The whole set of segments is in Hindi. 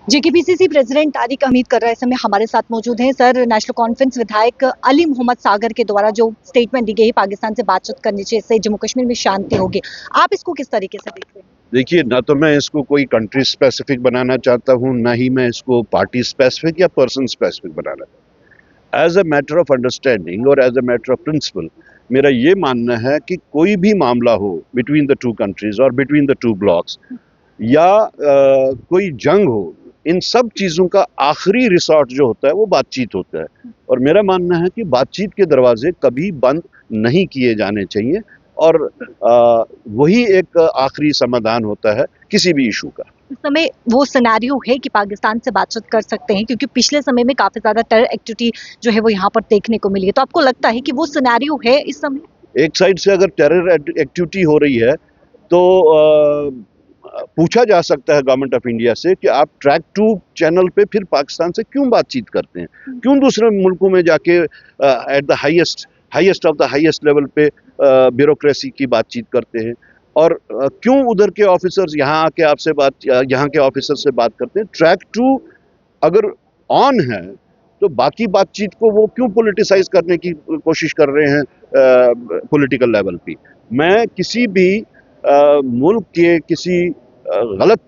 जेकेपीसीसी प्रेसिडेंट तारिक हमीद कर्रा इस समय हमारे साथ मौजूद हैं। सर, नेशनल कॉन्फ्रेंस विधायक अली मोहम्मद सागर के द्वारा जो स्टेटमेंट दी गई है, पाकिस्तान से बातचीत करने से इससे जम्मू कश्मीर में शांति होगी, आप इसको किस तरीके से देख रहे हैं? देखिए, ना तो मैं इसको कोई कंट्री स्पेसिफिक बनाना चाहता हूँ, ना ही मैं इसको पार्टी स्पेसिफिक या पर्सन स्पेसिफिक बनाना। As a matter of understanding और as a matter of principle मेरा ये मानना है कि कोई भी मामला हो बिटवीन द टू कंट्रीज और बिटवीन द टू ब्लॉक्स या कोई जंग हो, इन सब चीज़ों का आखिरी रिसॉर्ट जो होता है वो बातचीत होता है। और मेरा मानना है कि बातचीत के दरवाजे कभी बंद नहीं किए जाने चाहिए और वही एक आखिरी समाधान होता है किसी भी इशू का। इस समय वो सिनेरियो है कि पाकिस्तान से बातचीत कर सकते हैं, क्योंकि पिछले समय में काफी ज्यादा टेरर एक्टिविटी जो है वो यहाँ पर देखने को मिली है, तो आपको लगता है कि वो सिनेरियो है इस समय? एक साइड से अगर टेरर एक्टिविटी हो रही है तो पूछा जा सकता है गवर्नमेंट ऑफ इंडिया से कि आप ट्रैक 2 चैनल पे फिर पाकिस्तान से क्यों बातचीत करते हैं, क्यों दूसरे मुल्कों में जाके at the highest of the highest level पे ब्यूरोक्रेसी की बातचीत करते हैं, और क्यों उधर के ऑफिसर्स यहाँ आके आपसे यहाँ के ऑफिसर से बात करते हैं। ट्रैक 2 अगर ऑन है तो बाकी बातचीत को वो क्यों पॉलिटिसाइज करने की कोशिश कर रहे हैं पॉलिटिकल लेवल पे। मैं किसी भी मुल्क के किसी गलत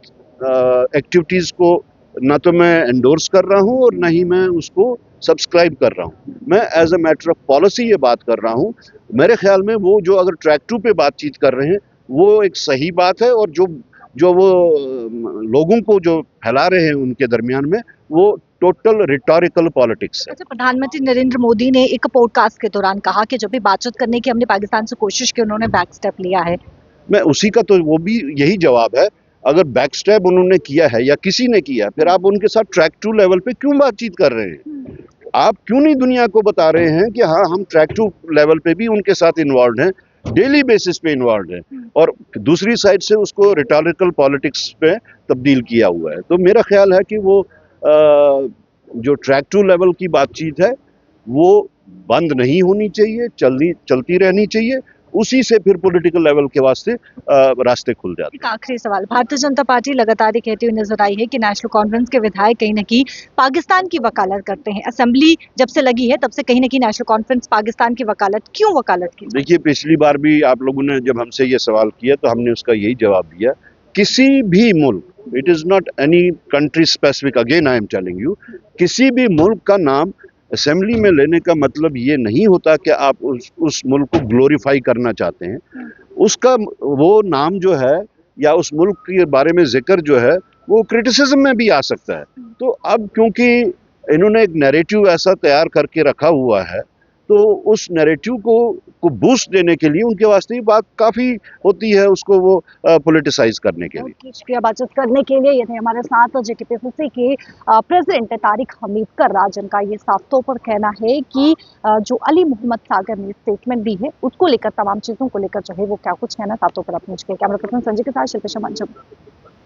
एक्टिविटीज़ को ना तो मैं एंडोर्स कर रहा हूँ और ना ही मैं उसको सब्सक्राइब कर रहा हूँ। मैं as a matter of policy ये बात कर रहा हूँ। मेरे ख्याल में वो जो अगर ट्रैक 2 पे बातचीत कर रहे हैं वो एक सही बात है, और जो वो लोगों को जो फैला रहे हैं उनके दरमियान में वो टोटल रिटोरिकल पॉलिटिक्स है। अच्छा, प्रधानमंत्री नरेंद्र मोदी ने एक पॉडकास्ट के दौरान कहा कि जब भी बातचीत करने की हमने पाकिस्तान से कोशिश की, उन्होंने बैक स्टेप लिया है। मैं उसी का तो वो भी यही जवाब है। अगर बैक स्टेप उन्होंने किया है या किसी ने किया, फिर आप उनके साथ ट्रैक 2 लेवल पे क्यों बातचीत कर रहे हैं? आप क्यों नहीं दुनिया को बता रहे हैं कि हाँ, हम ट्रैक 2 लेवल पे भी उनके साथ इन्वॉल्व हैं, डेली बेसिस पे इन्वॉल्व हैं, और दूसरी साइड से उसको रिटोरिकल पॉलिटिक्स पे तब्दील किया हुआ है। तो मेरा ख्याल है कि वो जो ट्रैक 2 लेवल की बातचीत है वो बंद नहीं होनी चाहिए, चलती रहनी चाहिए। उसी से फिर पॉलिटिकल लेवल के वास्ते रास्ते खुल जाते हैं। एक आखिरी सवाल, भारतीय जनता पार्टी लगातार ये कहती हुई नजर आई है कि नेशनल कॉन्फ्रेंस के विधायक कहीं न कहीं पाकिस्तान की वकालत करते हैं। असेंबली जब से लगी है तब से कहीं न कहीं नेशनल कॉन्फ्रेंस पाकिस्तान की वकालत क्यों वकालत की? देखिए, पिछली बार भी आप लोगों ने जब हमसे ये सवाल किया तो हमने उसका यही जवाब दिया। किसी भी मुल्क, it is not any country specific, again I am telling you, किसी भी मुल्क का नाम असेंबली में लेने का मतलब ये नहीं होता कि आप उस मुल्क को ग्लोरीफाई करना चाहते हैं। उसका वो नाम जो है या उस मुल्क के बारे में जिक्र जो है वो क्रिटिसिज्म में भी आ सकता है। तो अब क्योंकि इन्होंने एक नैरेटिव ऐसा तैयार करके रखा हुआ है, तो उस नैरेटिव को बूस्ट देने के लिए उनके वास्ते ही बात काफ़ी होती है उसको वो पॉलिटिसाइज करने के लिए। शुक्रिया बातचीत करने के लिए। ये थे हमारे साथ जेकेपीसीसी के प्रेसिडेंट तारिक हमीद कर्रा, जिनका ये साफ तौर पर कहना है कि जो अली मोहम्मद सागर ने स्टेटमेंट दी है उसको लेकर, तमाम चीज़ों को लेकर जो है वो क्या कुछ कहना साफ तौर पर अपने कैमरा पर्सन संजय के साथ शिल्पा शर्मा।